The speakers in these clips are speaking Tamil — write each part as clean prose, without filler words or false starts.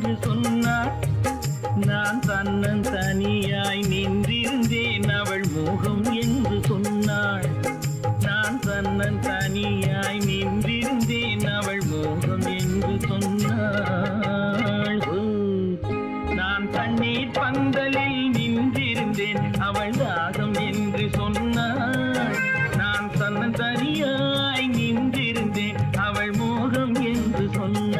என்று சொன்னாள். நான் தன்னன் தனியாய் நின்றிருந்தேன் அவள் மோகம் என்று சொன்னாள். நான் தன்னன் தனியாய் நின்றிருந்தேன் அவள் மோகம் என்று சொன்னாள். நான் தண்ணீர் பந்தலில் நின்றிருந்தேன் அவள் தாகம் என்று சொன்னாள். நான் தன்னன் தனியாய் நின்றிருந்தேன் அவள் மோகம் என்று சொன்னாள்.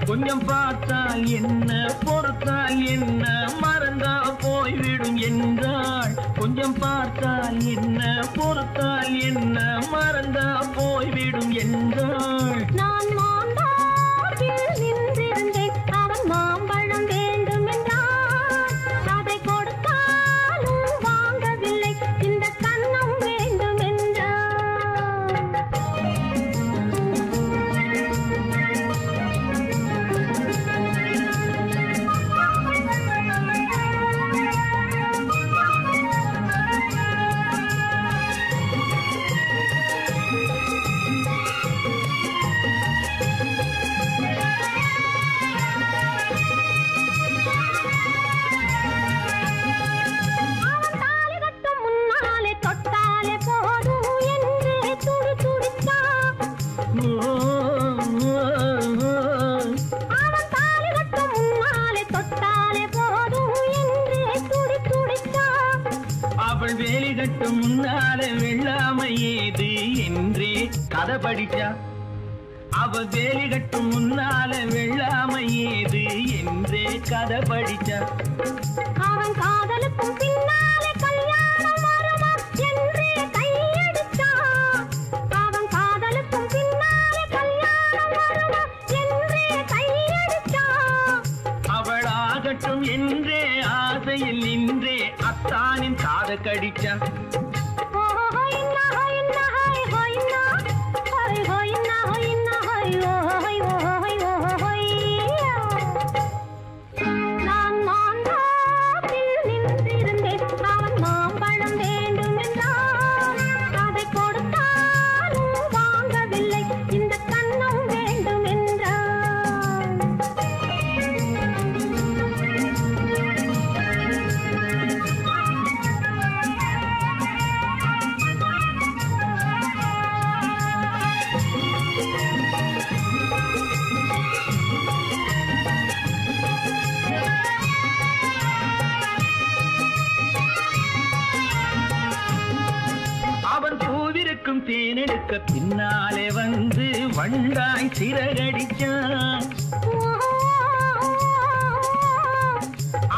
கொஞ்சம் பார்த்தால் என்ன பொறுத்தால் என்ன மறந்தா போய்விடும் என்றாள். கொஞ்சம் பார்த்தால் என்ன பொறுத்தால் என்ன மறந்தா போய்விடும் என்றாள். நான் மாம்பழத்தில் நின்றிருந்தேன் அவன் மாம்பழம் வேண்டும் என்றான். அதை கொடுத்தாலும் வாங்கவில்லை இந்த கண்ணம் வேண்டும் என்றான். அவள் வேலி கட்டும் முன்னாலே வெள்ளாமை ஏது என்றே கதை படிச்சா. அவள் வேலி கட்டும் முன்னாலே வெள்ளாமை ஏது என்றே கதை படிச்சா. அவன் காதலுக்கும் பின்னாலே கல்யாணம் வருமா என்றே கையடிச்சா. அவன் காதலுக்கும் பின்னாலே கல்யாணம் வருமா என்றே கையடிச்சா. அவள் ஆகட்டும் என்றே ஆசையில் நின்றே அத்தானின் காத கடிச்சா. நான் மாம்பழத்தில் நின்றிருந்தேன் அவன் மாம்பழம் வேண்டும் என்றான். அதை கொடுத்தாலும் வாங்கவில்லை இந்த கண்ணம் வேண்டும் என்றான். அவன் பூவிருக்கும் தேனெடுக்க பின்னாலே வந்து வண்டாய் சிறகடிச்சான்.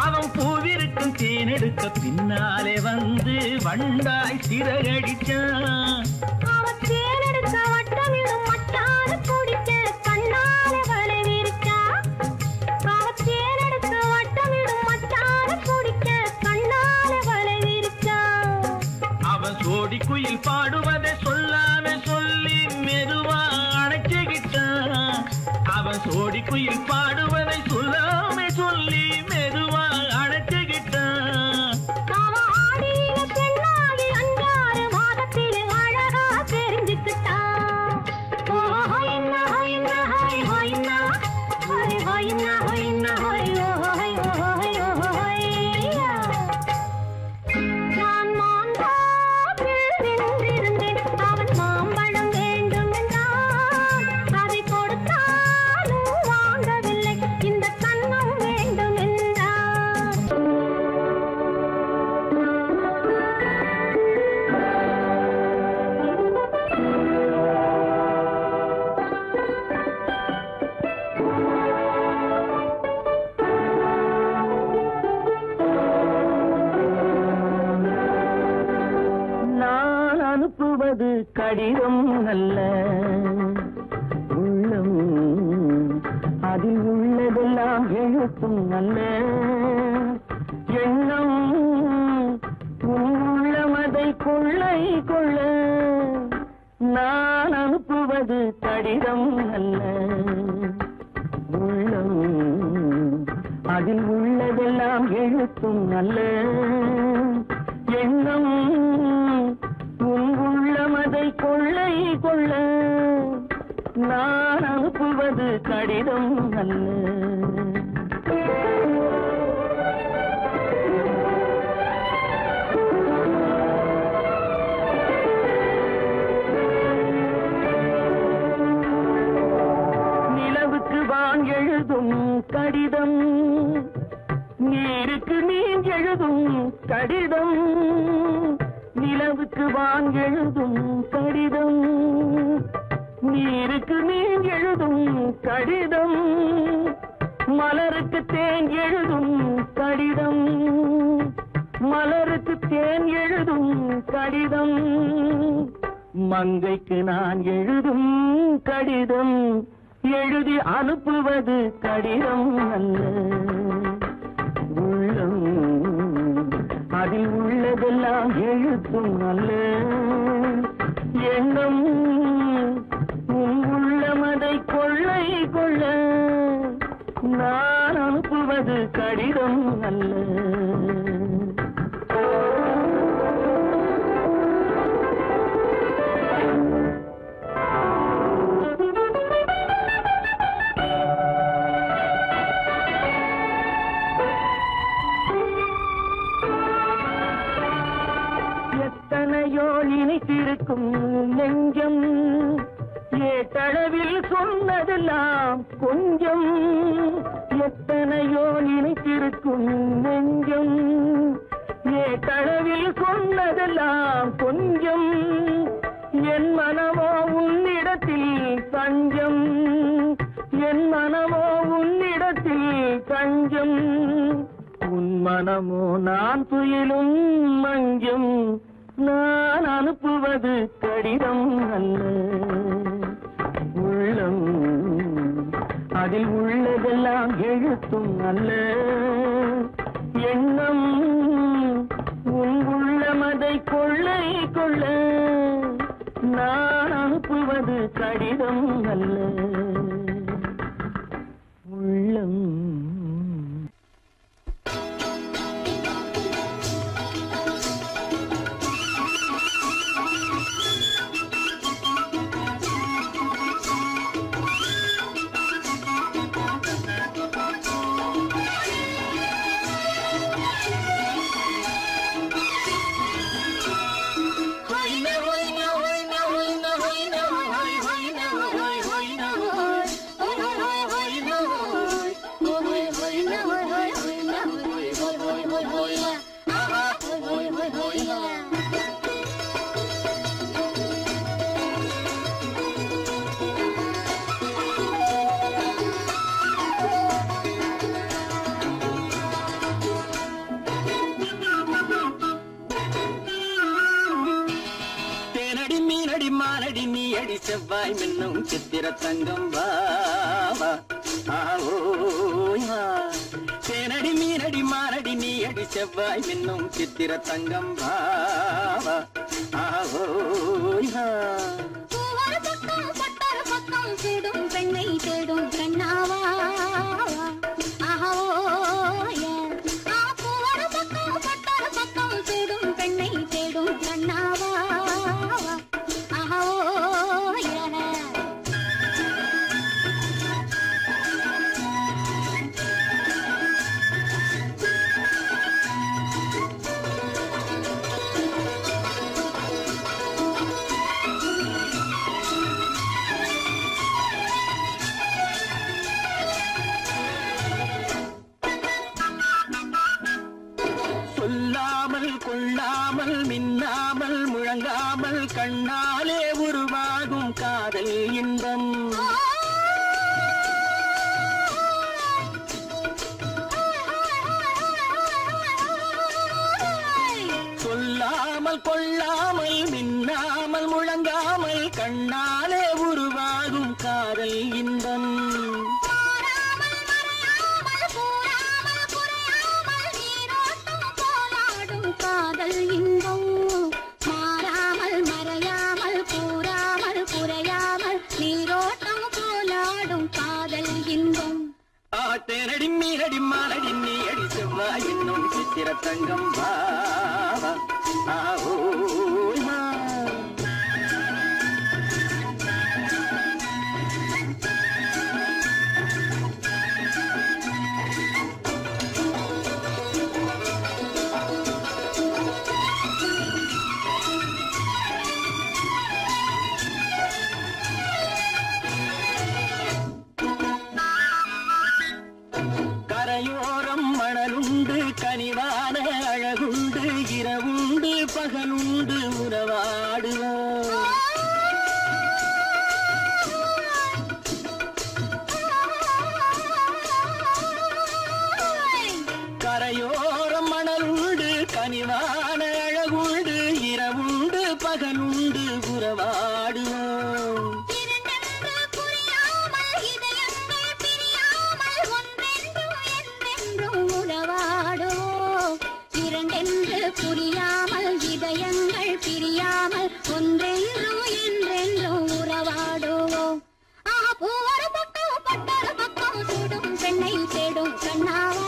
அவன் பூவிருக்கும் தேனெடுக்க பின்னாலே வந்து வண்டாய் சிறகடிச்சான். அவன் தேனெடுக்க வட்டமிடும் மட்டான குடிக்க கண்ணாலே வலை விரிச்சா. அவன் தேனெடுக்க வட்டமிடும் மட்டான குடிக்க கண்ணாலே வலை விரிச்சா. அவன் சோடி குயில் பாடுவதை சொல்லாம சொல்லி மெதுவா அணைச்சுக்கிட்டான். அவன் சோடி குயில் பாடுவதை சொல்லாம சொல்லி மெதுவா அணைச்சுக்கிட்டான். அவன் ஆடிய பெண்ணாகி 5-6 மாதத்தில் அழகா தெரிஞ்சுக்கிட்டான். நான் மாம்பழத்தில் நின்றிருந்தேன் அவன் மாம்பழம் வேண்டும் என்றான். அதை கொடுத்தாலும் வாங்கவில்லை இந்த கண்ணம் வேண்டும் என்றான். நான் அனுப்புவது கடிதம் அல்ல உள்ளம், அதில் உள்ளதெல்லாம் எழுத்தும் அல்ல எண்ணம். உள்ளமதை கொள்ளை கொள்ள நான் அனுப்ப அனுப்புவது கடிதம் அல்ல உள்ளம் அதில் உள்ளதெல்லாம் எழுத்தும் அல்ல எண்ணம் உன் உள்ளமதை கொள்ளை கொள்ள நான் அனுப்புவது கடிதம் அல்ல எழுதும் கடிதம் நீருக்கு நீர் எழுதும் கடிதம் நிலவுக்கு வான் எழுதும் கடிதம் நீருக்கு நீர் எழுதும் கடிதம் மலருக்கு தேன் எழுதும் கடிதம் மலருக்கு தேன் எழுதும் கடிதம் மங்கைக்கு நான் எழுதும் கடிதம் எழுதி அனுப்புவது கடிதம் அல்ல உள்ளம் அதில் உள்ளதெல்லாம் எழுத்தும் அல்ல எண்ணம் உன் உள்ளமதை கொள்ளை கொள்ள நான் அனுப்புவது கடிதம் அல்ல இணைத்திருக்கும் நெஞ்சம் ஏட்டளவில் சொன்னதெல்லாம் கொஞ்சம் எத்தனையோ நினைத்திருக்கும் நெஞ்சம் ஏட்டளவில் சொன்னதெல்லாம் கொஞ்சம் என் மனமோ உன்னிடத்தில் தஞ்சம் என் மனமோ உன்னிடத்தில் தஞ்சம் உன் மனமோ நான் துயிலும் மஞ்சம் நான் அனுப்புவது கடிதம் அல்ல உள்ளம் அதில் உள்ளதெல்லாம் எழுத்தும் அல்ல எண்ணம் உன் உள்ளமதை கொள்ளை கொள்ள நான் அனுப்புவது கடிதம் அல்ல உள்ளம் செவ்வாய் மின்னும் சித்திர தங்கம் வாவா ஆவோயா தேனடி மீனடி மானடி நீ அடி செவ்வாய் மின்னும் சித்திர தங்கம் வாவா ஆவோயா தேடும் பெண்ணை தேடும் கண்ணாவா தேடும் பெண்ணை தேடும் கண்ணாவா கொள்ளாமல் மின்னாமல் முழங்காமல் கண்ணாலே உருவாகும் காதல் இன்பம் சொல்லாமல் கொள்ளாமல் மின்னாமல் முழங்காமல் கண்ணாலே உருவாகும் காதல் இன்பம் காதல் இன்பம் மாறாமல் மறையாமல் கூறாமல் குறையாமல் தேனடி மீனடி மாலடி நீ அடி செவ்வாய் என்னும் சித்திர தங்கம் பாவா ஆவோமா கரையோரம் மணலுண்டு கனிவான அழகுண்டு இரவுண்டு பகலுண்டு உறவாடுவோம் கரையோரம் மணலுண்டு கனிவான அழகுண்டு இரவுண்டு பகலுண்டு உறவாடுவோம் புரியாமல் இதயங்கள் பிரியாமல் ஒன்றென்றும் என்றென்றும் உறவாடுவோம் ஒரு பக்கம் பட்டொரு பக்கம் சுடும் பெண்ணை தேடும் கண்ணாவா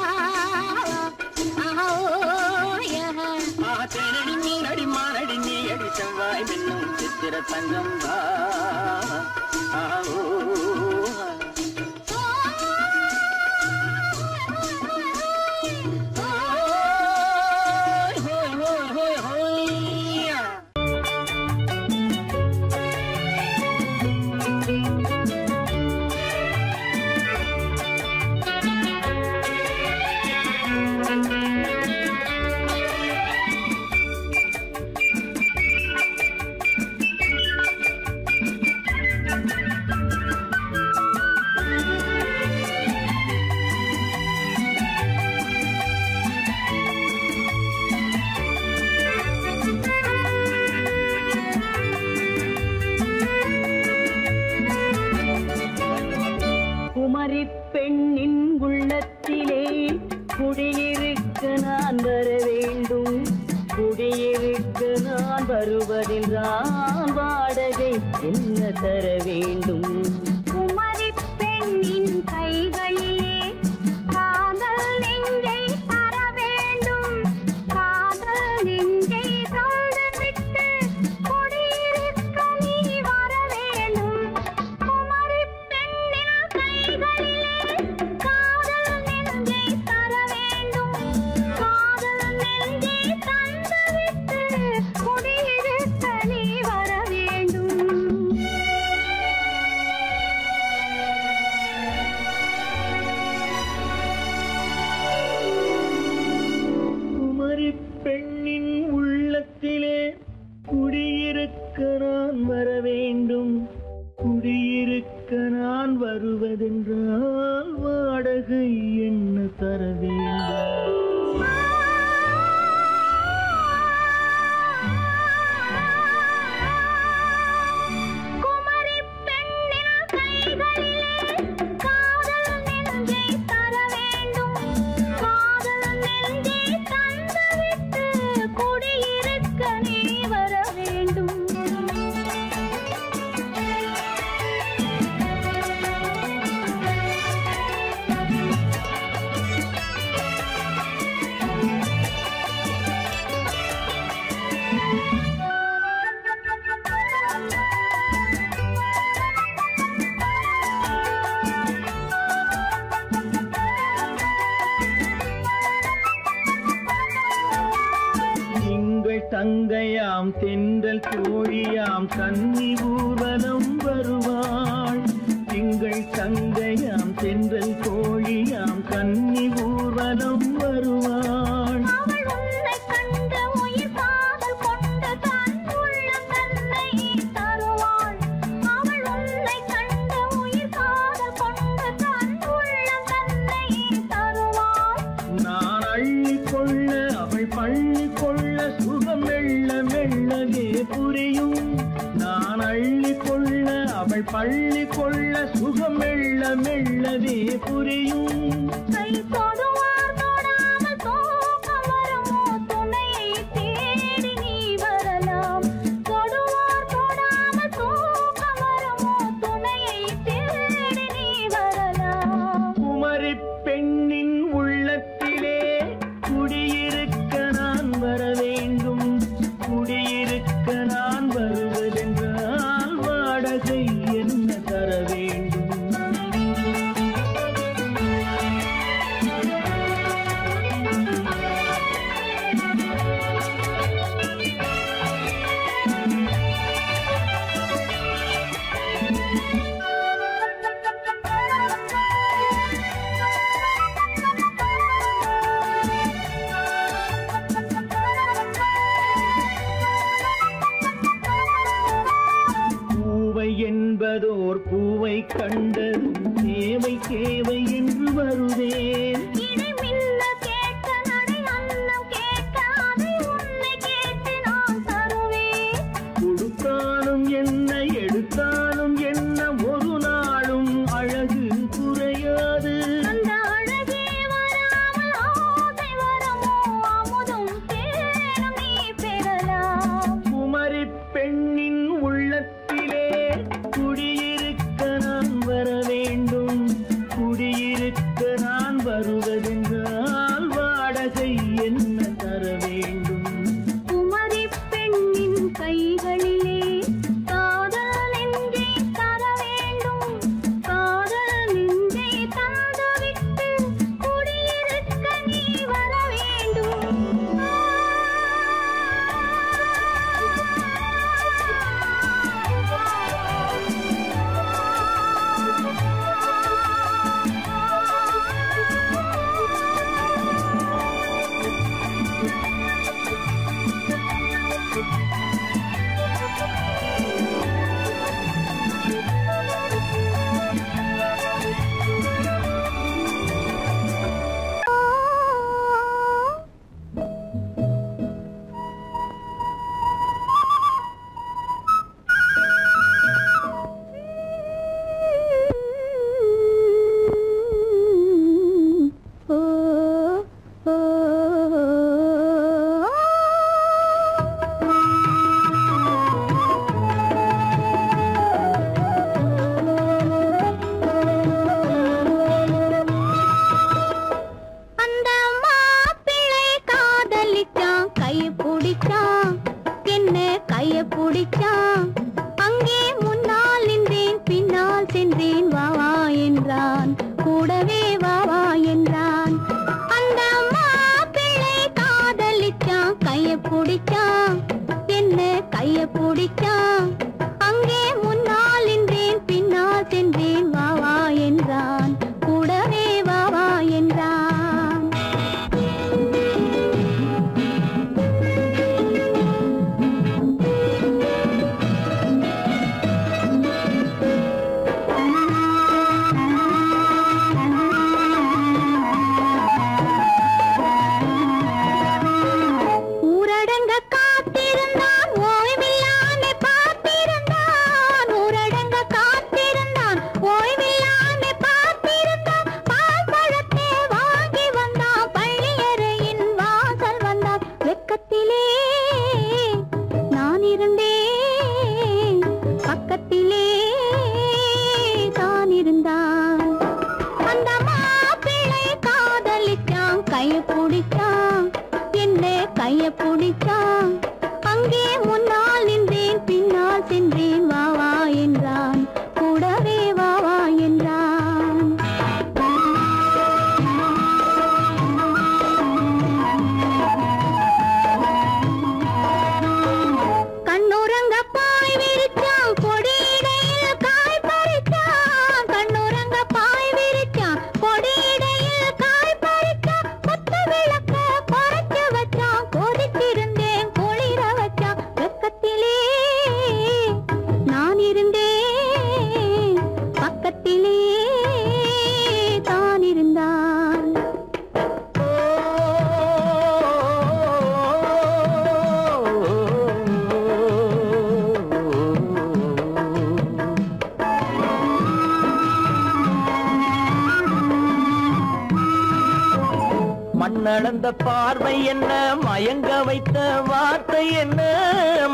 தேனடி மீனடி மானடி நீ அடி செவ்வாய் மின்னும் சித்திர தங்கம் குமரி பெண்ணின் உள்ளத்திலே குடியிருக்க நான் வர வேண்டும் குடியிருக்க நான் வருவதென்றால் வாடகை என்ன தர வேண்டும் குமரி பெண்ணின் கைகளிலே காதல் நெஞ்சை தர வேண்டும் காதல் நெஞ்சை தந்துவிட்டு குடியிருக்க நீ வர வேண்டும் குமரி பெண்ணின் கைகளிலே காதல் நெஞ்சை தர வேண்டும் காதல் நெஞ்சை தந்துவிட்டு குடியிருக்க நீ வர வேண்டும் குமரி பெண்ணின் உள்ளத்திலே குடியிருக்க நான் வர வேண்டும் குடியிருக்க நான் வருவதென்றால் வாடகை என்ன தர வேண்டும் குமரி பெண்ணின் கைகளிலே காதல் நெஞ்சை தர வேண்டும் காதல் நெஞ்சை தந்துவிட்டு குடியிருக்க நீ வர வேண்டும் திங்கள் தங்கையாம் தென்றல் தோழியாம் கன்னி ஊர்வலம் வருவாள் திங்கள் தங்கையாம் தென்றல் தோழியாம் கன்னி ஊர்வலம் வருவாள் அவள் உன்னை கண்டு உயிர் காதல் கொண்டு தன் உள்ளம் தன்னை தருவாள் அவள் உன்னை கண்டு உயிர் காதல் கொண்டு தன் உள்ளம் தன்னை தருவாள் நான் அள்ளி கொள்ள அவள் பள்ளி கொள்ள சுகம் மெல்ல மெல்லவே புரியும் நான் அள்ளி கொள்ள அவள் பள்ளி கொள்ள சுகம் மெல்ல மெல்லவே புரியும் கை தொடுவார் தொடாமல் தூக்கம் வருமோ துணையை தேடி நீ வரலாம் தொடுவார் தொடாமல் தூக்கம் வருமோ துணையை தேடி நீ வரலாம் குமரி பெண் என்பதோர் பூவை கண்டது தேவை தேவை என்று வருவேன். கொடுத்தாலும் என்ன எடுத்தாலும் என்ன ஒரு நாளும் அழகு குறையாது. குமரி பெண்ணின் உள்ளத்திலே குடியிருக்க நான் வர வேண்டும். குடியிருக்க நான் வருவதென்றால் வாடகை என்ன தர வேண்டும்? குமரி பெண்ணின் கைகளிலே காதல் நெஞ்சை தர வேண்டும். காதல் நெஞ்சை தந்துவிட்டு குடியிருக்க நீ வர வேண்டும். மண்ணளந்த பார்வை என்ன மயங்க வைத்த வார்த்தை என்ன?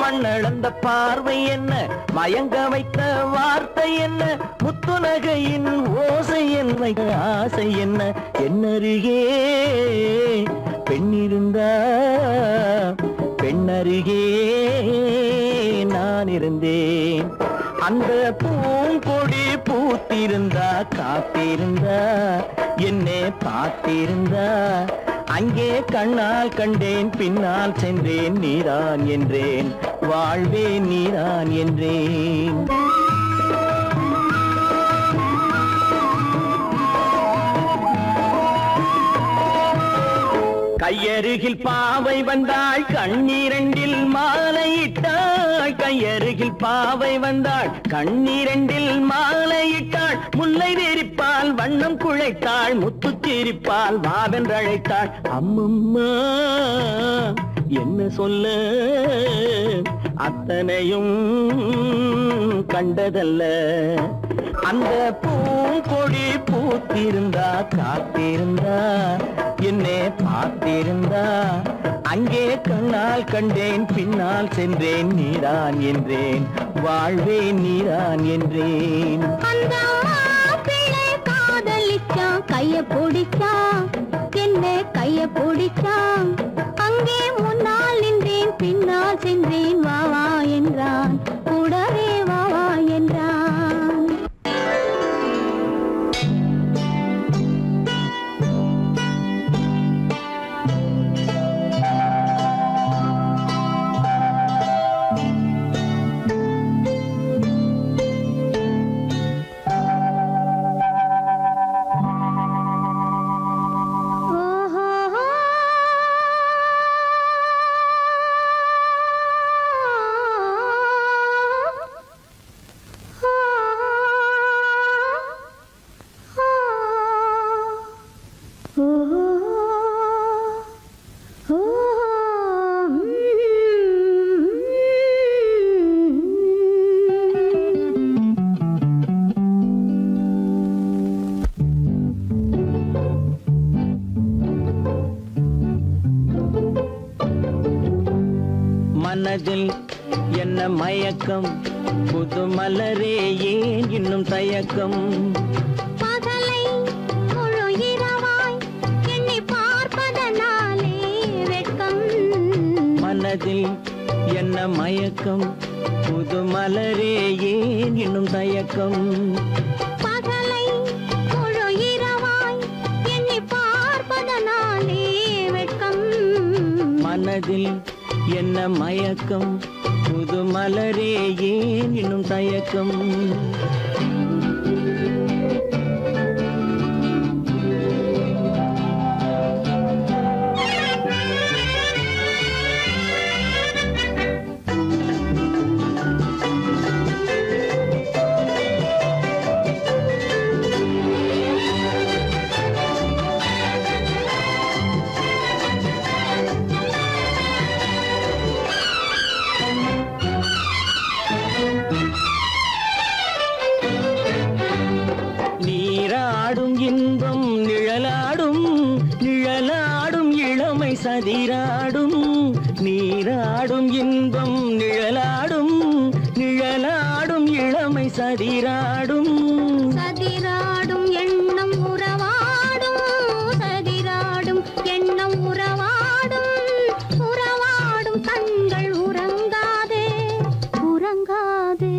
மண்ணளந்த பார்வை என்ன மயங்க வைத்த வார்த்தை என்ன? முத்துநகையின் ஓசை என்ன ஆசை என்ன? என்னருகே பெண்ணிருந்தா பெண்ணருகே நான் இருந்தேன். அந்த பூங்கொடி பூத்திருந்தா காத்திருந்தா என்னை பார்த்திருந்தா அங்கே கண்ணால் கண்டேன் பின்னால் சென்றேன் நீதான் என்றேன் வாழ்வே நீதான் என்றேன். கையருகில் பாவை வந்தாள் கண்ணீரண்டில் மாலையிட்டாள். கையருகில் பாவை வந்தாள் கண்ணீரண்டில் மாலையிட்டாள். முல்லை விரிப்பால் வண்ணம் குழைத்தாள், முத்து சிரிப்பால் வாவென்றழைத்தாள். அம்மம்மா என்ன சொல்ல அத்தனையும் கண்டதல்ல. அந்த பூங்கொடி பூத்திருந்தா காத்திருந்தா என்னை பார்த்திருந்தா அங்கே கண்ணால் கண்டேன் பின்னால் சென்றேன் நீதான் என்றேன் வாழ்வேன் நீதான் என்றேன். அந்த பிள்ளை காதலிச்சான் கைய பிடிச்சான் என்ன கைய பிடிச்சான். அங்கே முன்னால் நின்றேன் பின்னால் சென்றேன் வா வா என்றான் கூடவே வா வா என்றான். மனதில் என்ன மயக்கம் புது மலரே ஏன் இன்னும் தயக்கம். பகலை முழு இரவாய் எண்ணி பார்ப்பதனாலே வெட்கம். மனதில் என்ன மயக்கம் புது மலரே ஏன் இன்னும் தயக்கம். பகலை முழு இரவாய் எண்ணி பார்ப்பதனாலே வெட்கம். மனதில் என்ன மயக்கம் புது மலரே ஏன் இன்னும் தயக்கம். சதிராடும் நீராடும் இன்பம் நிழலாடும் நிழலாடும் இளமை சதிராடும். சதிராடும் எண்ணம் உறவாடும் சதிராடும் எண்ணம் உறவாடும் உறவாடும் கண்கள் உறங்காதே உறங்காதே.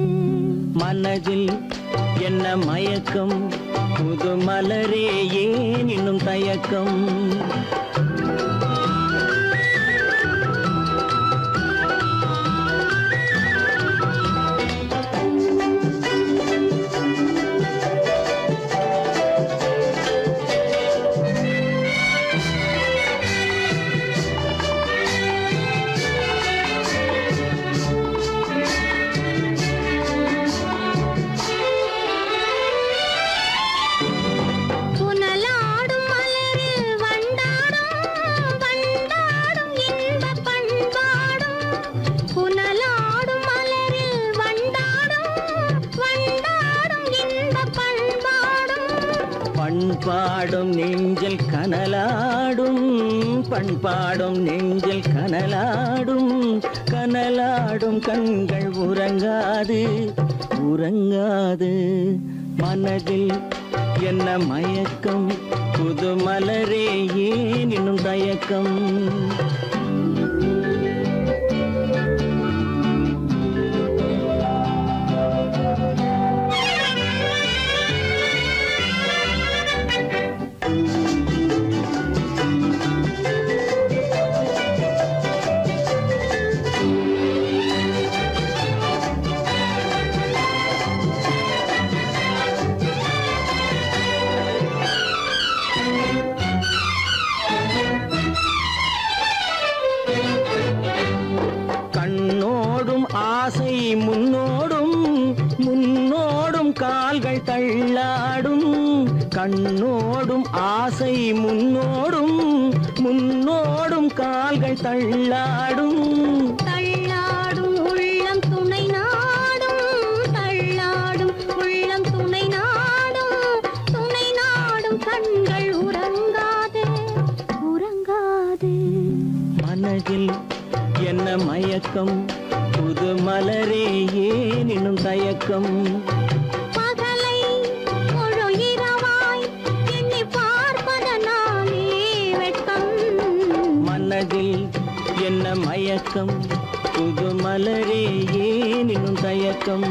மனதில் என்ன மயக்கம் புது மலரே ஏன் இன்னும் தயக்கம். பண்பாடும் நெஞ்சில் கனலாடும் பண்பாடும் நெஞ்சில் கனலாடும் கனலாடும் கண்கள் உறங்காது உறங்காது. மனதில் என்ன மயக்கம் புது மலரே ஏன் இன்னும் தயக்கம். கால்கள் தள்ளாடும் கண்ணோடும் ஆசை முன்னோடும் முன்னோடும் கால்கள் தள்ளாடும் தள்ளாடும் உள்ளம் துணை நாடும் தள்ளாடும் உள்ளம் துணை நாடும் கண்கள் உறங்காது உறங்காது மனதில் என்ன மயக்கம் புது மலரே ஏன் இன்னும் தயக்கம் பகலை முழு இரவாய் எண்ணி பார்ப்பதனாலே வெட்கம் மனதில் என்ன மயக்கம் புது மலரே ஏன் இன்னும் தயக்கம்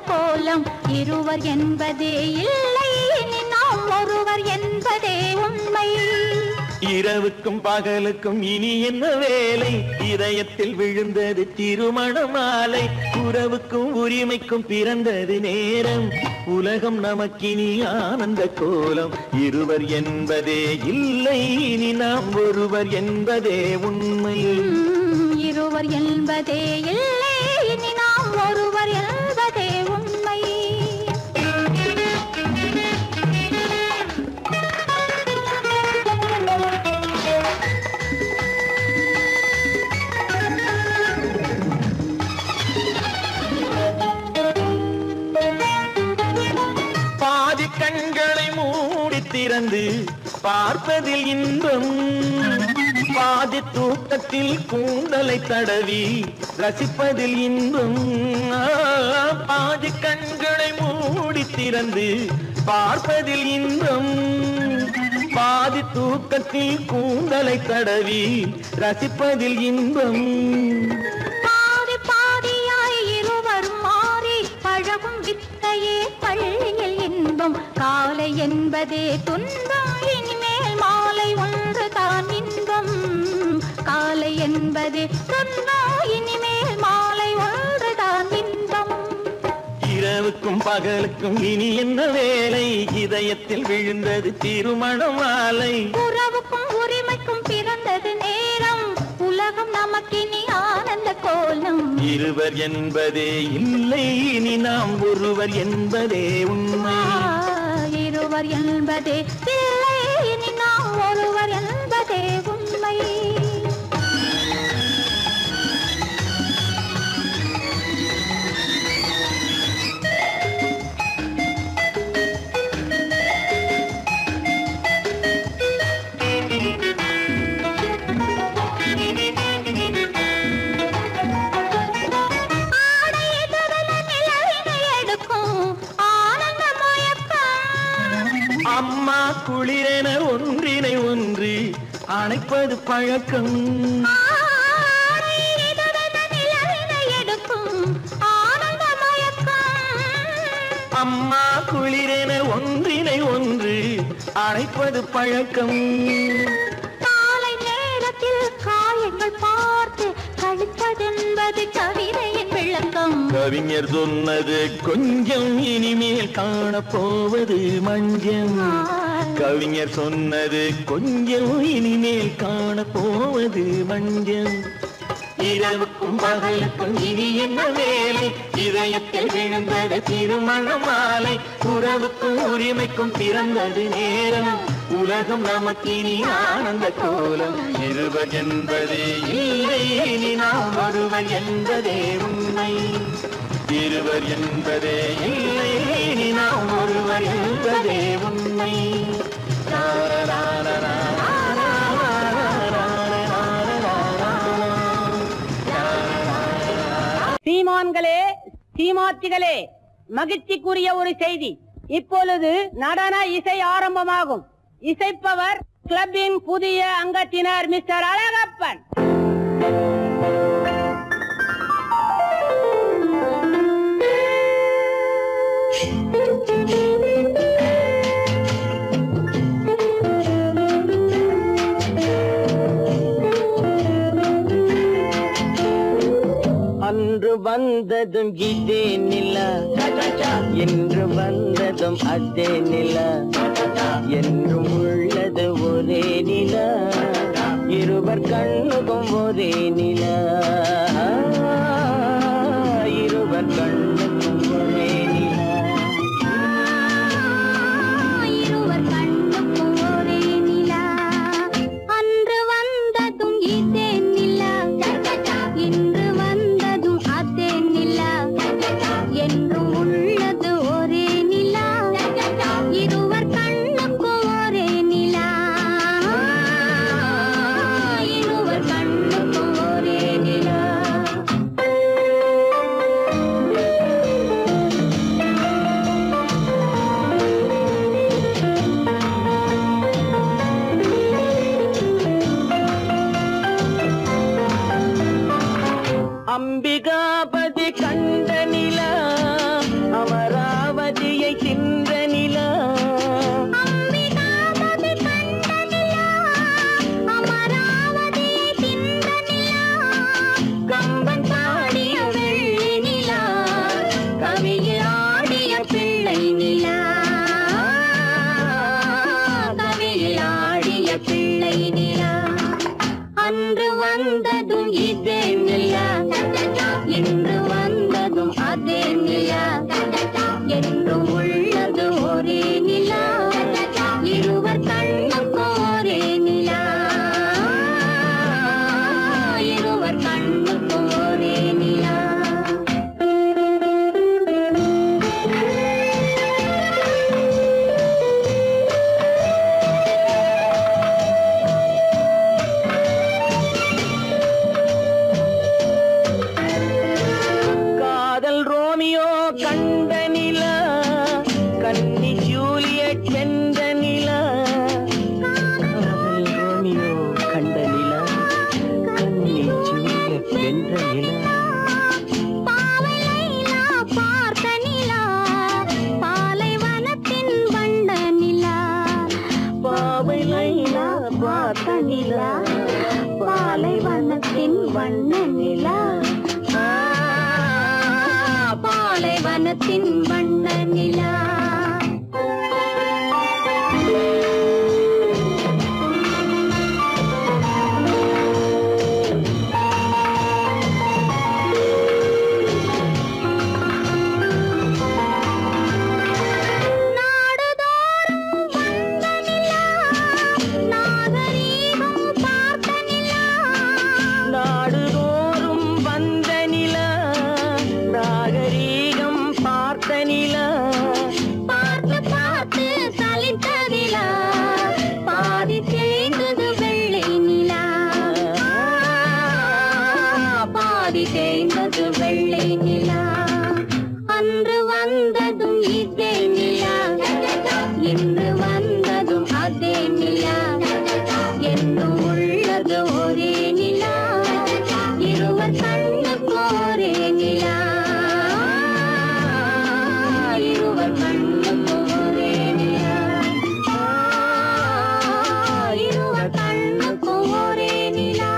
கோலம் இருவர் என்பதே இல்லை, நாம் ஒருவர் என்பதே உண்மை. இரவுக்கும் பகலுக்கும் இனி என்ன வேலை, இதயத்தில் விழுந்தது திருமண மாலை. உறவுக்கும் உரிமைக்கும் பிறந்தது நேரம் உலகம் நமக்கினி ஆனந்த கோலம் இருவர் என்பதே இல்லை இனி நாம் ஒருவர் என்பதே உண்மை இருவர் என்பதே இல்லை இனி நாம் ஒருவர் என்பதே உண்மை பாதி கண்களை மூடி திறந்து பார்ப்பதில் இன்பம் பாதி தூக்கத்தில் கூந்தலை தடவி ரசிப்பதில் இன்பம் பாதி கண்களை மூடி திறந்து பார்ப்பதில் இன்பம் பாதி தூக்கத்தில் கூந்தலை தடவி ரசிப்பதில் இன்பம் பாதி பாதியாய் இருவர் மாறி பழகும் வித்தையே பள்ளியில் இன்பம் காலை என்பதே துன்பம் இனிமேல் மாலை ஒன்று தான் இன்பம் காலை என்பதே துன்பம் இனிமேல் மாலை ஒன்று தான் இன்பம் இரவுக்கும் பகலுக்கும் இனி என்ன வேலை இதயத்தில் விழுந்தது திருமண மாலை உறவுக்கும் உரிமைக்கும் பிறந்தது நேரம் உலகம் நமக்கினி ஆனந்த கோலம் இருவர் என்பதே இல்லை இனி நாம் ஒருவர் என்பதே உண்மை இருவர் என்பதே இல்லை இனி நாம் ஒருவர் என்பதே உண்மை அம்மா குளிரென ஒன்றினை ஒன்று அணைப்பது பழக்கம் அம்மா குளிரென ஒன்றினை ஒன்று அணைப்பது பழக்கம் காலை நேரத்தில் காயங்கள் பார்த்து கழிப்பதென்பது கவிதையின் விளக்கம் கவிஞர் சொன்னது கொஞ்சம் இனிமேல் காணப்போவது மஞ்சம் கவிஞர் சொன்னது கொஞ்சம் இனிமேல் காணப்போவது மஞ்சம் இரவுக்கும் பகலுக்கும் இனி என்ன வேலை இதயத்தில் விழுந்தது திருமண மாலை உறவுக்கும் உரிமைக்கும் பிறந்தது நேரம் உலகம் நமக்கினி ஆனந்த கோலம் இருவர் என்பதே இல்லை இனி நாம் ஒருவர் என்பதே உண்மை இருவர் என்பதே இல்லை இனி நாம் ஒருவர் என்பதே உண்மை சீமான்களே சீமாத்திகளே மகிழ்ச்சிக்குரிய ஒரு செய்தி இப்பொழுது நடன இசை ஆரம்பமாகும் இசைப்பவர் கிளப்பின் புதிய அங்கத்தினர் மிஸ்டர் அழகப்பன் அன்று வந்ததும் இதே நிலா என்று வந்ததும் அதே நிலா என்றும் உள்ளது ஒரே நிலா இருவர் கண்ணுக்கும் ஒரே நிலா இருவர் கண்ணுக்கும் ஒரே நிலா இருவர் கண்ணுக்கும் ஒரே நிலா அன்று வந்ததும் இதே நிலா இன்று வந்ததும் அதே நிலா என்றும் உள்ளது ஒரே நிலா இருவர் கண்ணுக்கும் ஒரே நிலா சிறிய பிள்ளை நிலா. அன்று வந்ததும் இதே நிலா, இன்று வந்ததும் அதே நிலா, என்றும் உள்ளது ஒரே நிலா, இருவர் கண்ணுக்கும் ஒரே நிலா, இருவர் கண்ணுக்கும் ஒரே நிலா. காதல் ரோமியோ கண்ட நிலா, கன்னி ஜூலியட் சென்ற நிலா. காதல் ரோமியோ கண்ட நிலா, கன்னி ஜூலியட் வென்ற நிலா. பாவை லைலா பார்த்த நிலா, பாலைவனத்தின் வண்ண நிலா. பாவை லைலா பார்த்த நிலா, பாலைவனத்தின் வண்ண நிலா, பாலைவனத்தின் வண்ண நிலா. நாடுதோறும் வந்த நிலா, நாகரீகம் பார்த்த நிலா. பார்த்து பார்த்து சலித்ததிலா, பாதி தேய்ந்தது வெள்ளை நிலா, பாதி தேய்ந்தது வெள்ளை நிலா. அன்று வந்ததும் இதே நிலா, இன்று வந்ததும் அதே நிலா, என்றும் உள்ளது ஒரே நிலா, இருவர் கண்ணுக்கு ஒரே நிலா, இருவர் கண்ணுக்கு ஒரே நிலா, இருவர் கண்ணுக்கு ஒரே நிலா.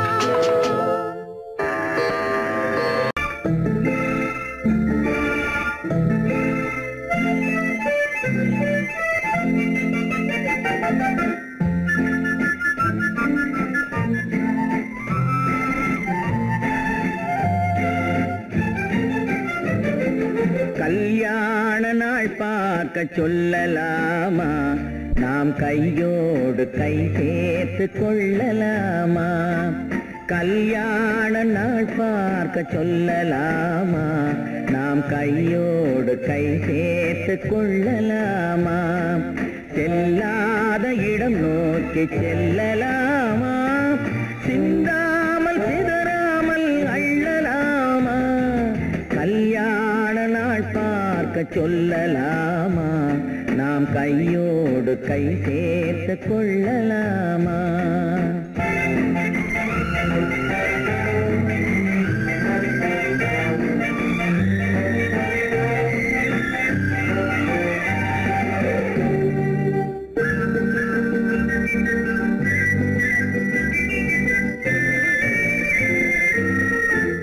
கல்யாண நாள் பார்க்க சொல்லலாமா, நாம் கையோடு கை சேர்த்து கொள்ளலாமா. கல்யாண நாள் பார்க்க சொல்லலாமா, நாம் கையோடு கை சேர்த்து கொள்ளலாமா. செல்லாத இடம் நோக்கி செல்லலாமா, சிந்தாமல் சிதறாமல் அள்ளலாமா. கல்யாண நாள் பார்க்க சொல்லலாமா, நாம் கையோடு கை சேர்த்து கொள்ளலாமா.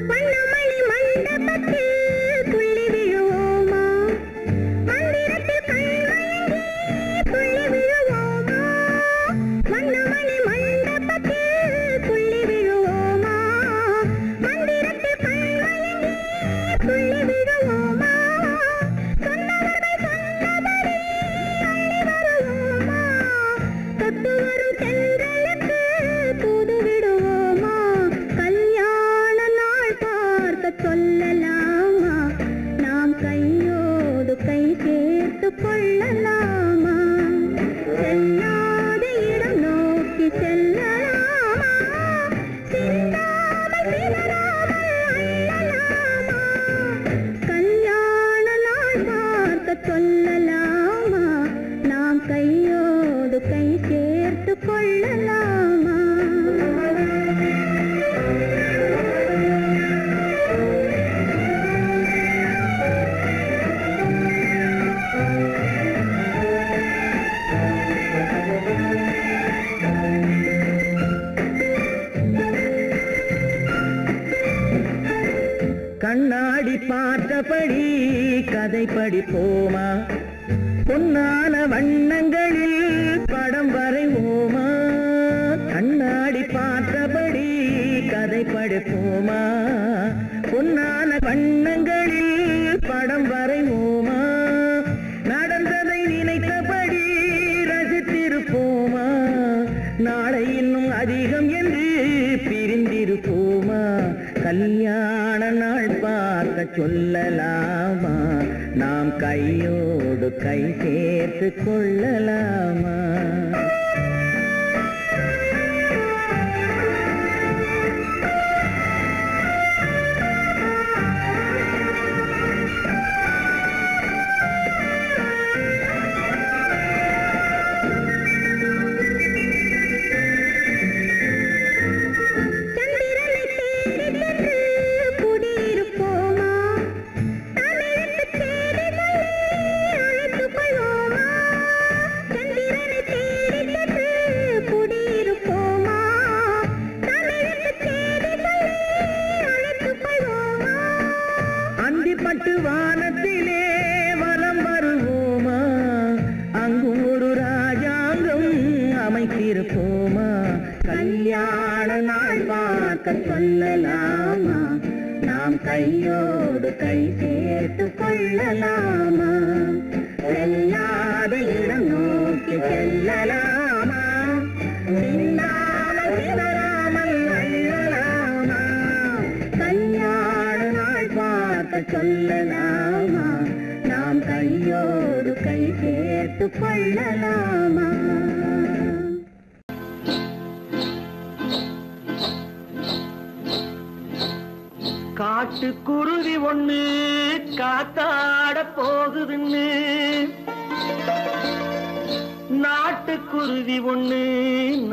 வண்ணமணி மண்டபத்தில் துள்ளி விழுவோமா, மந்திரத்தில் கண்மயங்கி துள்ளி விழுவோமா. வண்ணமணி மண்டபத்தில் துள்ளி விழுவோமா, மந்திரத்தில் கண்மயங்கி துள்ளி விழுவோமா. சொன்னவர்கள் சொன்னபடி அள்ளி வருவோமா, தொட்டு வரும் தென்றலுக்கு தூது விடுவோமா. கல்யாண நாள் பார்க்க சொல்லலாமா, நாம் கையோடு கை சேர்த்து கொள்ளலாமா. செல்லாத இடம் நோக்கி செல்லலாமா, சிந்தாமல் சிதறாமல் அள்ளலாமா. கல்யாண நாள் பார்க்க சொல்லலாமா, நாம் கையோடு கை சேர்த்து கொள்ளலாமா. கண்ணாடி பார்த்தபடி கதை படிப்போமா, பொன்னான வண்ணங்களில் படம் வரைவோமா. கண்ணங்களில் படம் வரைவோமா நடந்ததை நினைத்தபடி ரசித்திருப்போமா நாளை இன்னும் அதிகம் என்று பிரிந்திருப்போமா கல்யாண நாள் பார்க்க சொல்லலாமா நாம் கையோடு கை சேர்த்து கொள்ளலாமா வானத்திலே வலம் வருவோமா அங்கும் ஒரு ராஜாங்கம் அமைத்திருப்போமா கல்யாண நாள் பார்க்க சொல்லலாமா நாம் கையோடு கை சேர்த்து கொள்ளலாமா செல்லாத இடம் நோக்கி செல்லலாமா சிந்தாமல் சிதறாமல் அள்ளலாமா கல்யாண நாள் பார்க்க சொல்லலாமா நாம் கையோடு கை சேர்த்து கொள்ளலாமா காட்டுக்குருவி ஒண்ணு காத்தாட போகுதுன்னு நாட்டுக்குருவி ஒண்ணு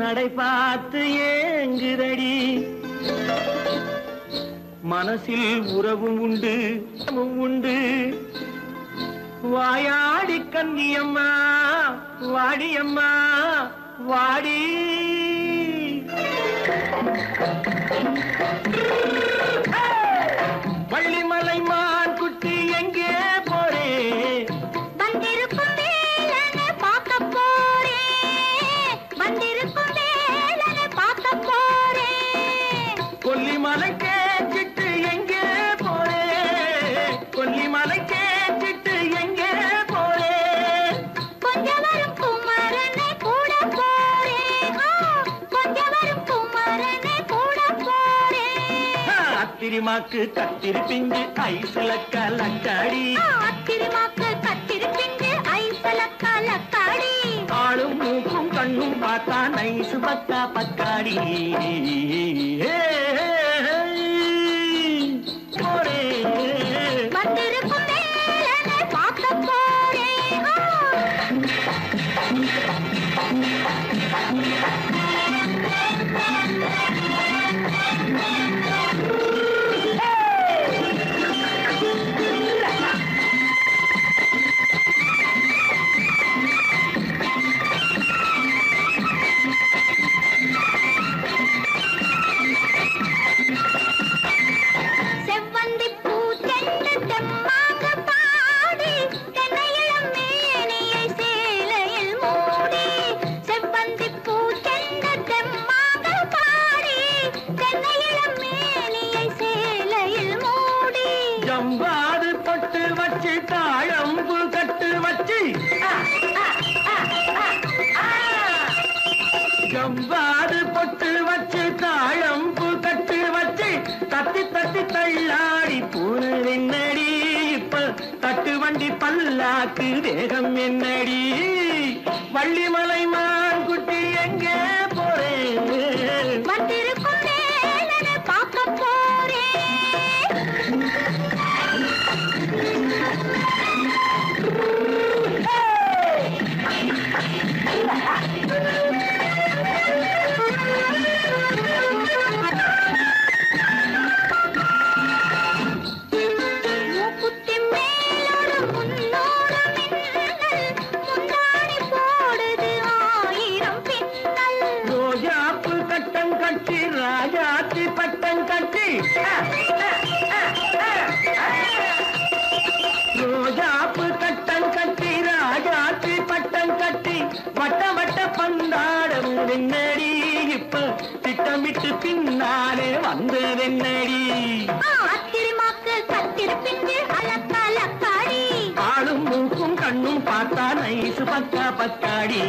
நடை பார்த்து ஏங்குதடி மனசில் உறவும் உண்டு உண்டு வாயாடி கன்னியம்மா வாடியம்மா வாடி வள்ளிமலை மான் குட்டி எங்கே போறே வந்திருக்கும் வேலனை பார்க்க போறேன் வந்திருக்கும் வேலனை பார்க்க போறேன் கொல்லிமலை கேச்சிட்டு எங்கே போறே கொல்லிமலை கேச்சிட்டு எங்கே போறே கொஞ்சம் வரும் குமரனை கூட போறேன் கொஞ்சம் வரும் குமரனை கூட போறேன் அத்திரிமாக்கு கத்திரி பிஞ்சு ஐசுல கலக்காடி அத்திரிமாக்கு கத்திரி பிஞ்சு ஐசுல கலக்காடி ஆளும் மூக்கும் கண்ணும் பார்த்தா நைசு பக்கா பக்காடி போரே வந்திருக்கும் வேலனை பார்க்க போறேன் செவ்வந்தி பூ தென்ன தெம்மாக பாடி தென்னையிளம் மேனியை சேலையில் மூடி செவ்வந்தி பூ தென்ன தெம்மாக பாடி தென்னையிளம் மேனியை சேலையில் மூடி ஜம்பாது பொட்டு வச்சு தாழம்பு கட்டு வச்சு ஜம்பாது பொட்டு வச்சு தாழம்பு கட்டு வச்சு தத்தி தத்தி தள்ளாடி பூரு என்னடி இப்ப தட்டு வண்டி பல்லாக்கு வேகம் என்னடி வள்ளிமலை மான் குட்டி எங்கே போறேன் வந்திருக்கும் வேலனை பார்க்க போறேன் மூக்குத்தி மேலோடு முன்னோடு மின்னல் முந்தாணி போடுது ஆயிரம் பின்னல் ரோஜாப்பு கட்டம் கட்டி ராஜாத்தி பட்டம் கட்டி ரோஜாப்பு கட்டம் கட்டி ராஜாத்தி பட்டம் கட்டி வட்ட வட்ட பந்தாடம் வெண்ணடி இப்ப திட்டமிட்டு பின்னாலே வந்ததென்னடி அத்திரிமாக்கு கத்தி பிஞ்சு அலக்கலக்காடி ஆளும் மூக்கும் கண்ணும் பார்த்தா நைசு பக்கா பக்காடி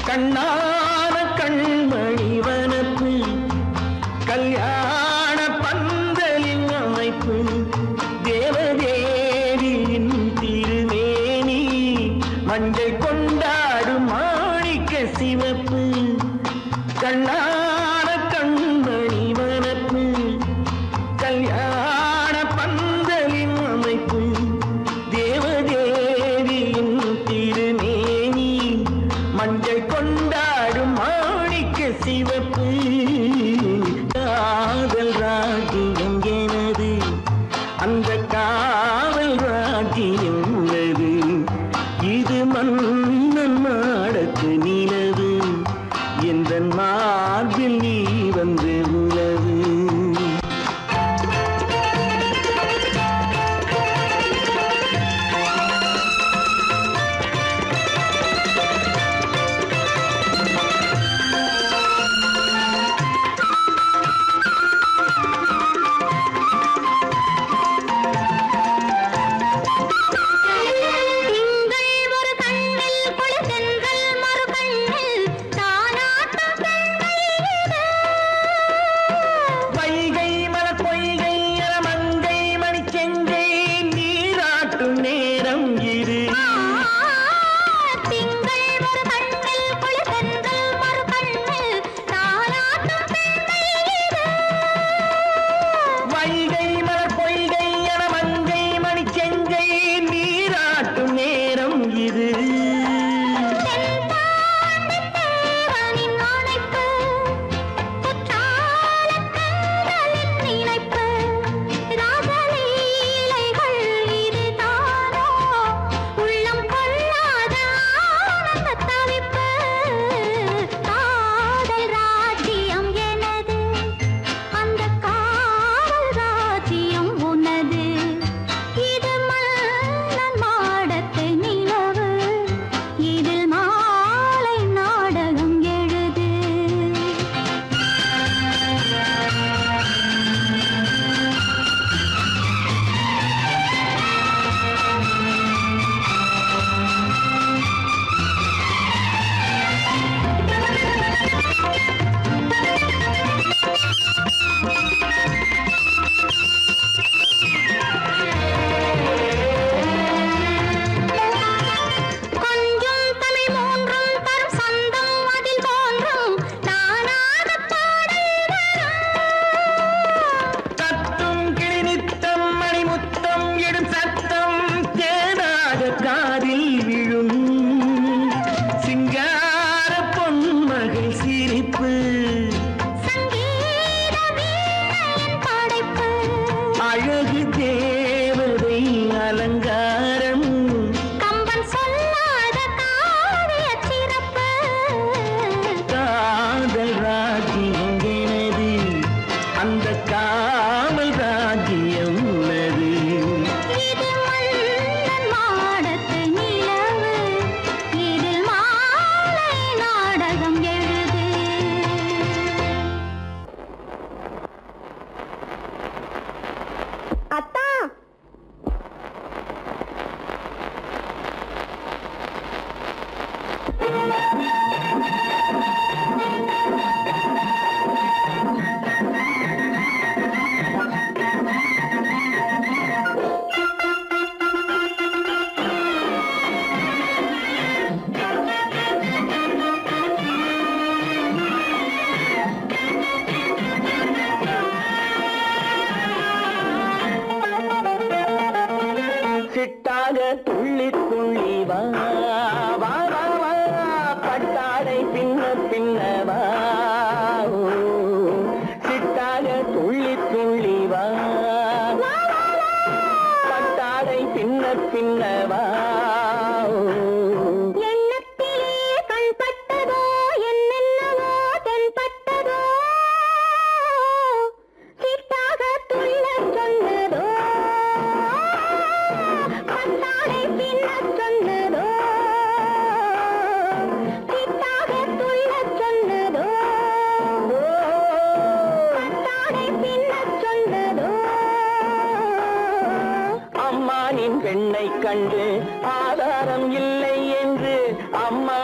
கண்ணான கண்மணி வனப்பு கல்யாண பந்தலின் அமைப்பு தேவதேவியின் திருமேனி மஞ்சள் கொண்டாடும் மாணிக்க சிவப்பு கண்ணான கண்மணி வனப்பு கல்யாண பந்தலின் அமைப்பு தேவதேவியின் திருமேனி மஞ்சள் கொண்டாடும் மாணிக்க சிவப்பு காதல் ராஜ்யம் எனது அந்த காவல் ராஜ்யம் உள்ளது இது மன்னன் நாடத்து நிலவு எந்த மார்பில் நீ வந்து உலவு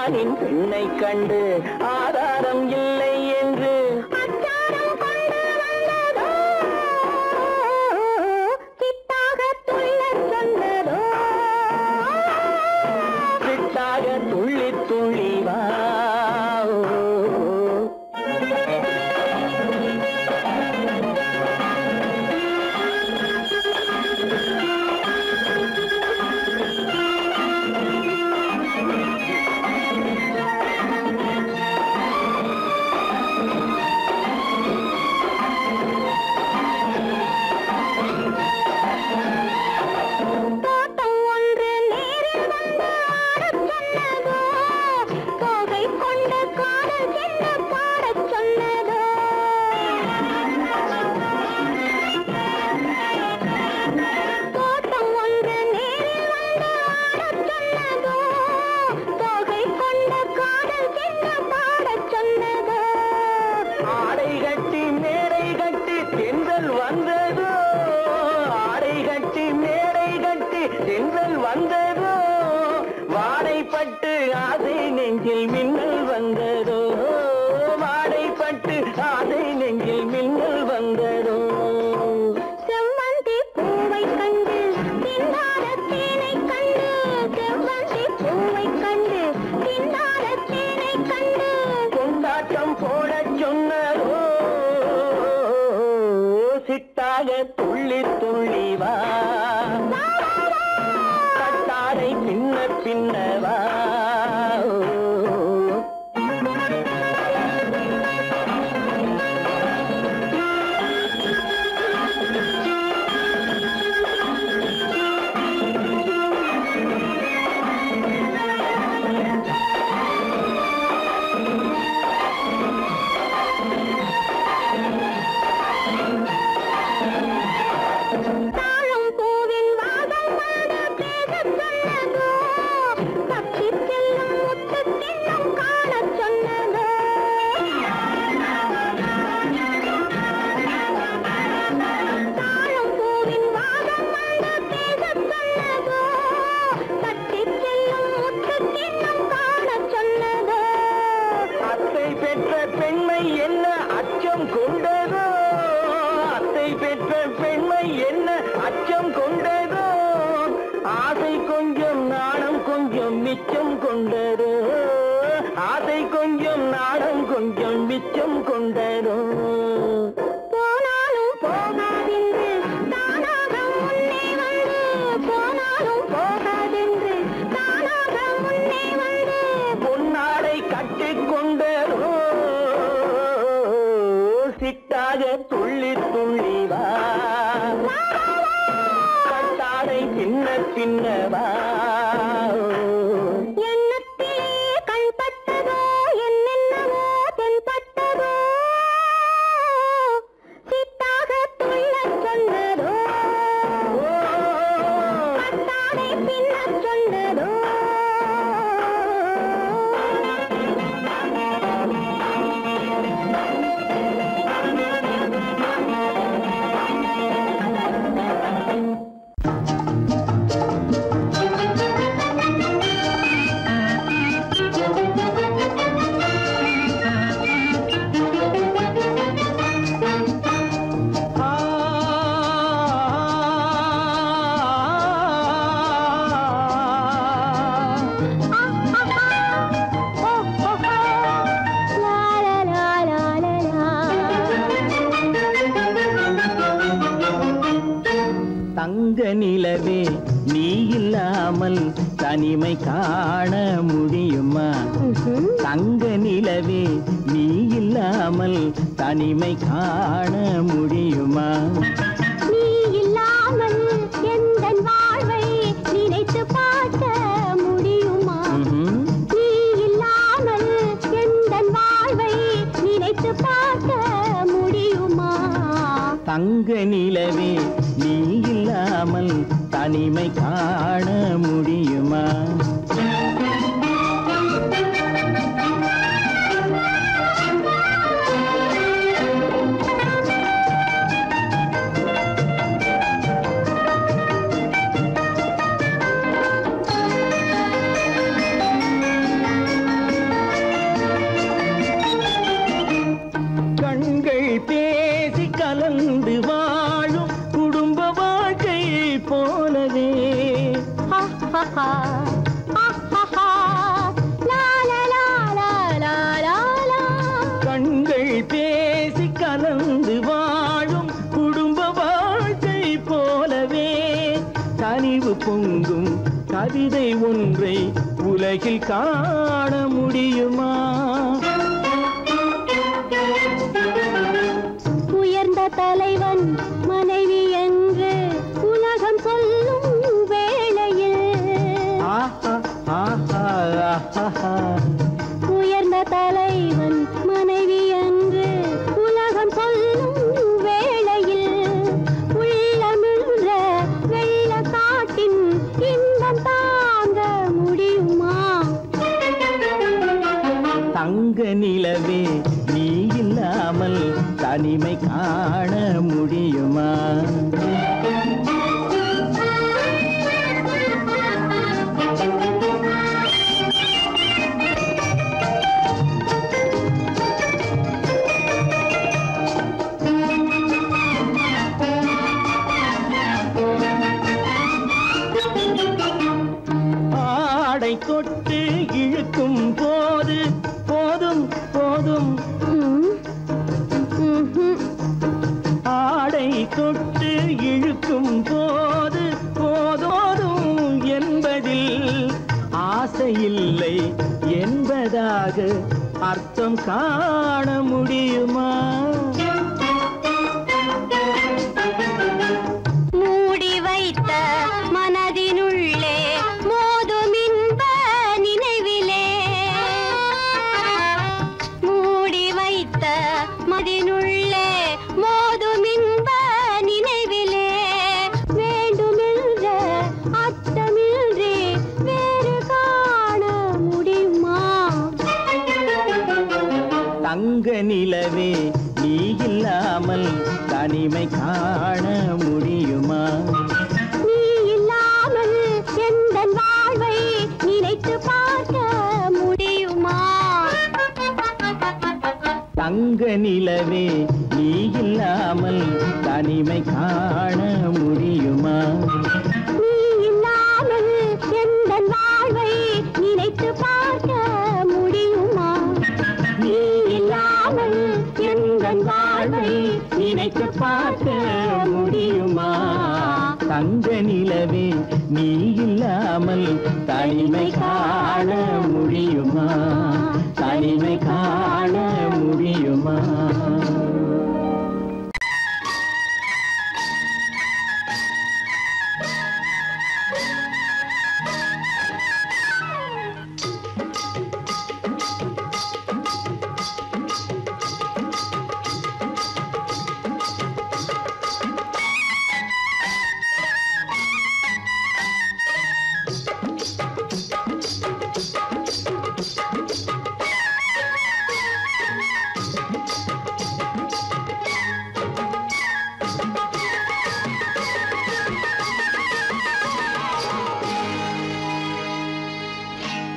ஆணின் பெண்ணை கண்டு ஆதாரம் இல்லை என்று அச்சாரம் கொண்டு வந்ததோ சித்தாக துள்ளச் சொன்னதோ சித்தாக துள்ளி துள்ளி வா தோட்டம் ஒன்று நேரில் வந்து ஆடச் சொன்னதோ தோகை கொண்ட காதல் என்ன பாடச் சொன்னதோ தோட்டம் ஒன்று நேரில் வந்து ஆடச் சொன்னதோ தோகை கொண்ட காதல் என்ன பாடச் சொன்னதோ ஆடை கட்டி மேடை கட்டி தென்றல் வந்ததோ ஆடை கட்டி மேடை கட்டி தென்றல் வந்ததோ வாடைப்பட்டு ஆசை நெஞ்சில் மின்னல் வந்ததோ வாடைப்பட்டு ஆசை நெஞ்சில் மின்னல் வந்ததோ செவ்வந்தி பூவை கண்டு திண்டாட தேனை கண்டு செவ்வந்தி பூவை கண்டு திண்டாட தேனை கண்டு கொண்டாட்டம் போடச் சொன்னதோ சித்தாக துள்ளி துள்ளி வா கட்டாரை பின்ன பின்னவா தாழம் பூவின் வாதம் வந்து பேசச் சொன்னதோ தப்பிச் செல்லும் முத்துக் கிண்ணம் காணச் சொன்னதோ தாழம் பூவின் வாதம் வந்து பேசச் சொன்னதோ தப்பிச் செல்லும் முத்துக் கிண்ணம் காணச் சொன்னதோ அத்தை பெற்ற பெண்மை என்ன அச்சம் கொண்டதோ அத்தை பெற்ற பெண்மை என்ன அச்சம் கொண்டதோ ஆசை கொஞ்சம் நாணம் கொஞ்சம் மிச்சம் கொண்டதோ ஆசை கொஞ்சம் நாணம் கொஞ்சம் மிச்சம் கொண்டதோ போனாலும் போகாதென்று தானாக முன்னே வந்து போனாலும் போகாதென்று தானாக முன்னே வந்து பொன்னாடை கட்டிக் கொண்டதோ சித்தாக துள்ளி துள்ளி வா கட்டாடை பின்ன பின்னவா எண்ணத்திலே கண்பட்டதோ என்னென்னவோ தென்பட்டதோ சித்தாக துள்ளச் சொன்னதோ கட்டாடை பின்னச் சொன்னதோ தங்க நிலவே நீ இல்லாமல் தனிமை காண முடியுமா தங்க நிலவே நீ இல்லாமல் தனிமை காண முடியுமா நீ இல்லாமல் எந்தன் வாழ்வை நினைத்து பார்க்க முடியுமா நீ இல்லாமல் எந்தன் வாழ்வை நினைத்து பார்க்க முடியுமா தங்க நிலவே நீ இல்லாமல் தனிமை காண முடியுமா கண்கள் பேசி கலந்து வாழும் குடும்ப வாழ்க்கை போலவே கனிவு பொங்கும் கவிதை ஒன்றை உலகில் காண முடியுமா? உயர்ந்த தலைவன் மனைவி என்று உலகம் சொல்லும் வேளையில் உயர்ந்த தலைவன் மனைவி என்று உலகம் சொல்லும் வேளையில் உள்ளமிழ்ற வெள்ள காட்டின் இன்பம் தாங்க முடியுமா? தங்க நிலவே நீ இல்லாமல் தனிமை காண முடியுமா? ஆடை தொட்டு இழுக்கும் போது போதும் போதும் ஆடை தொட்டு இழுக்கும் போது போதோதும் என்பதில் ஆசையில்லை என்பதாக அர்த்தம் காண முடியுமா? மூடி வைத்த மனதினுள்ளே மோதும் இன்ப நினைவிலே மூடி வைத்த மனதினுள்ளே மோதும் இன்ப நினைவிலே வேண்டுமென்ற அர்த்தமின்றி வேறு காண முடியுமா? தங்க நிலவே நீ இல்லாமல் தனிமை காண முடியுமா? நீ இல்லாமல் எந்தன் வாழ்வை நினைத்து பார்க்க முடியுமா? தங்க நிலவே நீ இல்லாமல் தனிமை காண முடியுமா? நீ இல்லாமல் எந்தன் வாழ்வை நினைத்து பார்க்க முடியுமா? நீ இல்லாமல் எந்தன் வாழ்வை நினைத்து பார்க்க முடியுமா? தங்க நிலவே நீ இல்லாமல் தனிமை காண முடியுமா? தனிமை காண முடியுமா?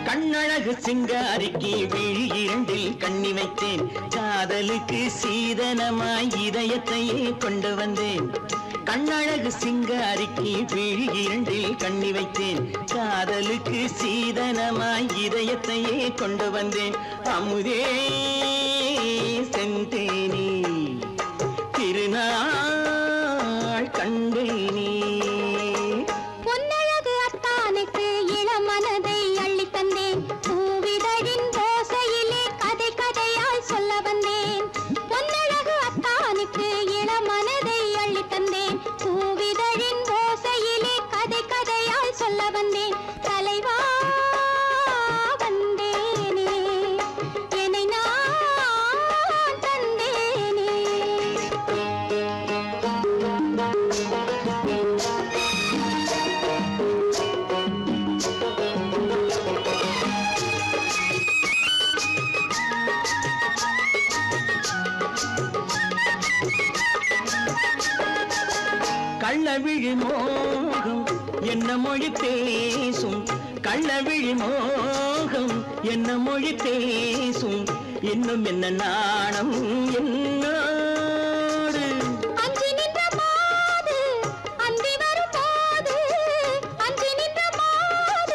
கண்ணழகு சிங்காரிக்கு விழி இரண்டில் கண்ணி வைத்தேன் காதலுக்கு சீதனமாய் இதயத்தையே கொண்டு வந்தேன். கண்ணழகு சிங்காரிக்கு விழி இரண்டில் கண்ணி வைத்தேன் காதலுக்கு சீதனமாய் இதயத்தையே கொண்டு வந்தேன். அமுதே செந்தேனே திருநாள் கண்டேனே பொன்னழகு அத்தானுக்கு இளமனதை அள்ளித் தந்தேன் பூவிதழின் ஓசையிலே கதை கதையாய் சொல்ல வந்தேன். பொன்னழகு அத்தானுக்கு இளமனதை அள்ளித் தந்தேன் பூவிதழின் ஓசையிலே கதை கதையாய் சொல்ல வந்தேன். தலைவா வந்தேனே என்னை நான் தந்தேனே. கள்ளவிழி மோகம் என்ன மொழி பேசும் கள்ளவிழி மோகம் என்ன மொழி பேசும் இன்னும் என்ன நாணம் என்னோடு அஞ்சி நின்ற மாது அந்தி வரும் போது அஞ்சி நின்ற மாது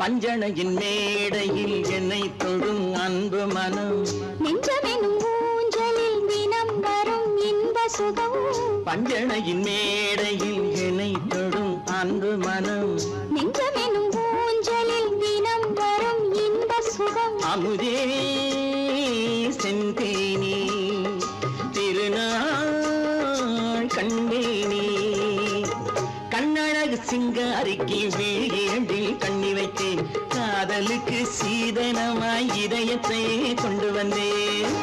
பஞ்சணையின் மேடையில் என்னை தொடும் அன்பு மனம் நெஞ்சமெனும் ஊஞ்சலில் தினம் வரும் இன்ப சுகம் பஞ்சணையின் மேடையில் என்னை தொடும் அன்பு மனம் நெஞ்சமெனும் ஊஞ்சலில் தினம் வரும் இன்ப சுகம் அமுதே செந்தேனே திருநாள் கண்டேனே கண்ணழகு சிங்காரிக்கு விழியேண்டில் கண்ணி வைத்தேன் காதலுக்கு சீதனமாய் இதயத்தை கொண்டு வந்தேன்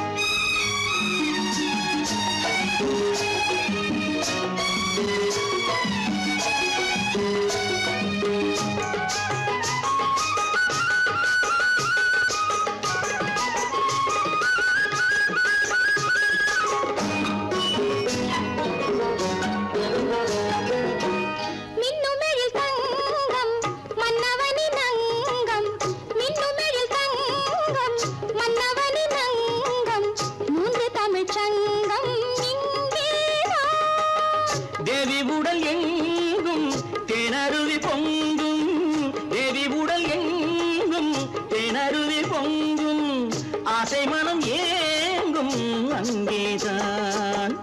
தேவி உடல் எங்கும் தேனருவி பொங்கும் தேவி உடல் எங்கும் தேனருவி பொங்கும் ஆசை மனம் ஏங்கும் அங்கேதான்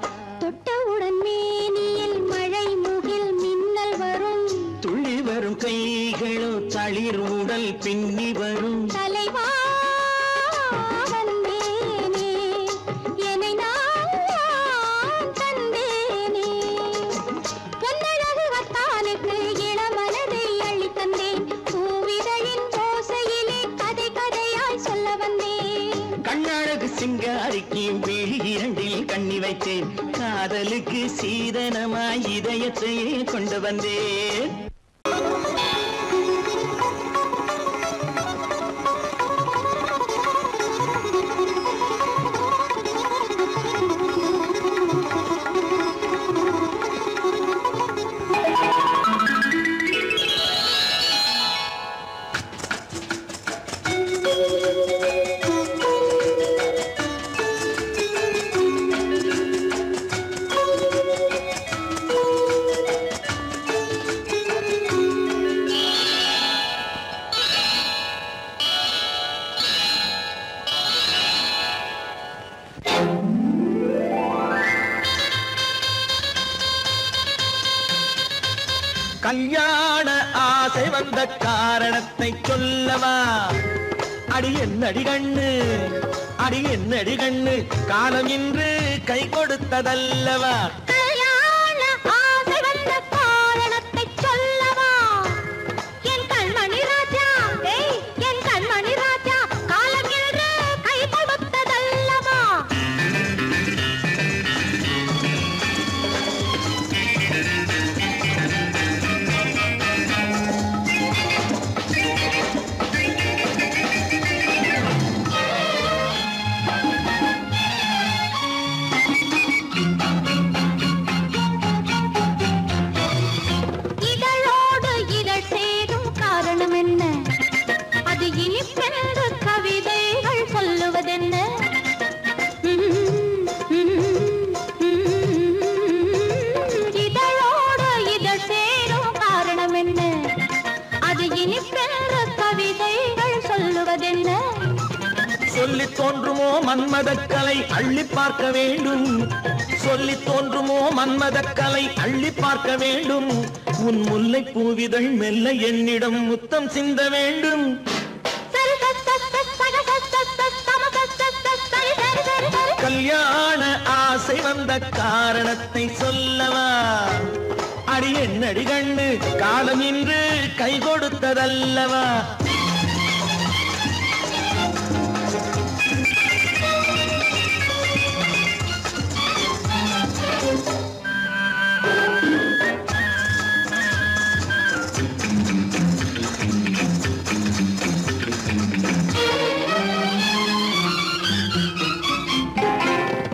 தொட்டவுடன் மேனியில் மழை முகில் மின்னல் வரும் துள்ளி வரும் கைகளோ தளிர் உடல் பின்னி வரும் தலைவா கண்ணழகு சிங்காரிக்கு விழி இரண்டில் கண்ணி வைத்தேன் காதலுக்கு சீதனமாய் இதயத்தையே கொண்டு வந்தேன் கல்யாண ஆசை வந்த காரணத்தை சொல்லவா அடி என்னடி கண்ணு அடி என்னடி கண்ணு காலம் இன்று கை கொடுத்ததல்லவா கல்யாண ஆசை வந்த காரணத்தை சொல்லவா என் கண்மணி ராஜா என் கண்மணி ராஜா காலம் இன்று கை கொடுத்ததல்லவா சொல்லி தோன்றுமோ மன்மதக்கலை அள்ளி பார்க்க வேண்டும் சொல்லி தோன்றுமோ மன்மதக்கலை அள்ளி பார்க்க வேண்டும் உன் முல்லை பூவிதழ் மெல்ல என்னிடம் முத்தம் சிந்த வேண்டும் கல்யாண ஆசை வந்த காரணத்தை சொல்லவா அடி என்னடி கண்ணு காலம் இன்று கை கொடுத்ததல்லவா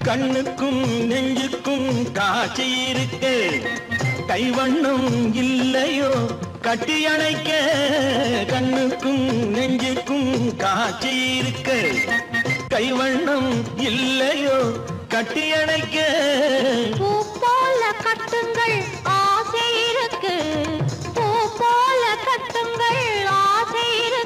கண்ணுக்கும் நெஞ்சுக்கும் காட்சி இருக்கு கைவண்ணம் இல்லையோ கட்டி அணைக்க கண்ணுக்கும் நெஞ்சுக்கும் காட்சி இருக்கு கைவண்ணம் இல்லையோ கட்டி அணைக்க பூ போல கட்டுங்கள் ஆசை இருக்கு பூ போல கட்டுங்கள் ஆசை இருக்கு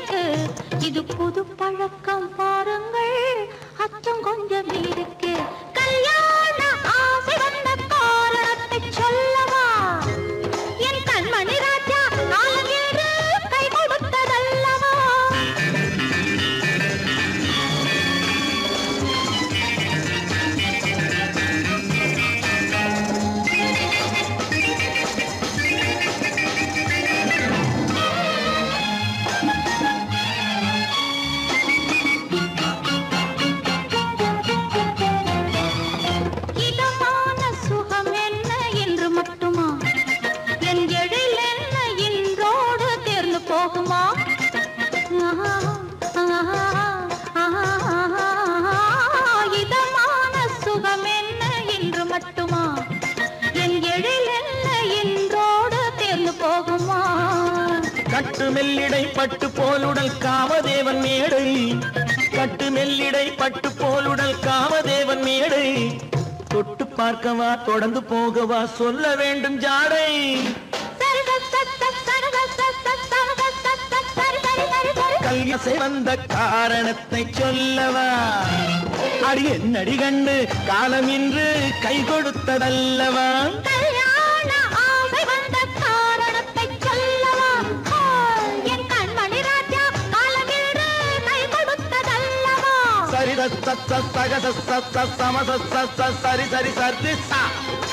கட்டு மெல்லிடை பட்டு போலுடல் காமதேவன் மேடை கட்டு மெல்லிடை பட்டு போலுடல் காமதேவன் மேடை தொட்டு பார்க்கவா தொடர்ந்து போகவா சொல்ல வேண்டும் ஜாடை கல்யாசை வந்த காரணத்தை சொல்லவா அடி என்னடி கண்டு காலம் இன்று கை கொடுத்ததல்லவா சரி சரி சரி சரி